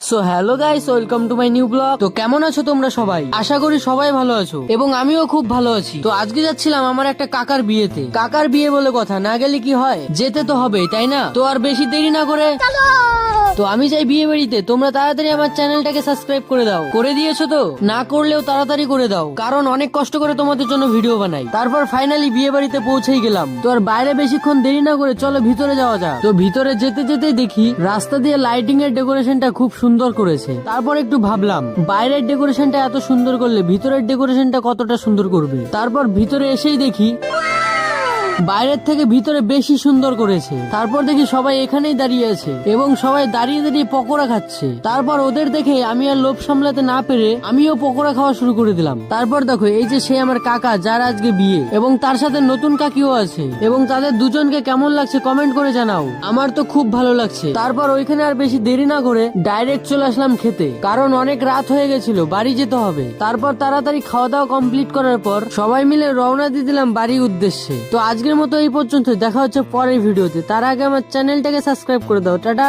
So hello guys, welcome to my new blog. তো কেমন আছো তোমরা সবাই? আশা করি সবাই ভালো আছো এবং আমিও খুব ভালো আছি। তো আজকে যাচ্ছিলাম আমার একটা কাকার বিয়েতে। কাকার বিয়ে বলে কথা, না গেলে কি হয়, যেতে তো হবেই, তাই না? তো আর বেশি দেরি না করে তো আমি চাই বিয়ে বাড়িতে। তোমরা তাড়াতাড়ি আমার চ্যানেলটাকে সাবস্ক্রাইব করে দাও। করে দিয়েছো তো? না করলেও তাড়াতাড়ি করে দাও, কারণ অনেক কষ্ট করে তোমাদের জন্য ভিডিও বানাই। তারপর ফাইনালি বিয়ে বাড়িতে পৌঁছেই গেলাম। তো আর বাইরে বেশিক্ষণ দেরি না করে চলো ভিতরে যাওয়া যাক। তো ভিতরে যেতে যেতেই দেখি রাস্তা দিয়ে লাইটিং এর ডেকোরেশনটা খুব সুন্দর করেছে। তারপর একটু ভাবলাম বাইরের ডেকোরেশনটা এত সুন্দর করলে ভিতরের ডেকোরেশনটা কতটা সুন্দর করবে। তারপর ভিতরে এসেই দেখি বাইরের থেকে ভিতরে বেশি সুন্দর করেছে। তারপর দেখি সবাই এখানেই দাঁড়িয়ে আছে এবং সবাই দাঁড়িয়ে দাঁড়িয়ে পকোড়া খাচ্ছে। তারপর ওদের দেখে আমি আর লোভ সামলাতে না পেরে আমিও পকোড়া খাওয়া শুরু করে দিলাম। তারপর দেখো এই যে সে আমার কাকা, যার আজকে বিয়ে, এবং তার সাথে নতুন কাকিও আছে, এবং তাদের দুজনকে কেমন লাগছে কমেন্ট করে জানাও। আমার তো খুব ভালো লাগছে। তারপর ওইখানে আর বেশি দেরি না করে ডাইরেক্ট চলে আসলাম খেতে, কারণ অনেক রাত হয়ে গেছিল, বাড়ি যেতে হবে। তারপর তাড়াতাড়ি খাওয়া দাওয়া কমপ্লিট করার পর সবাই মিলে রওনা দিয়ে দিলাম বাড়ির উদ্দেশ্যে। তো আজকের মতো এই পর্যন্ত, দেখা হচ্ছে পরের ভিডিওতে। তার আগে আমার চ্যানেলটাকে সাবস্ক্রাইব করে দাও। টাটা।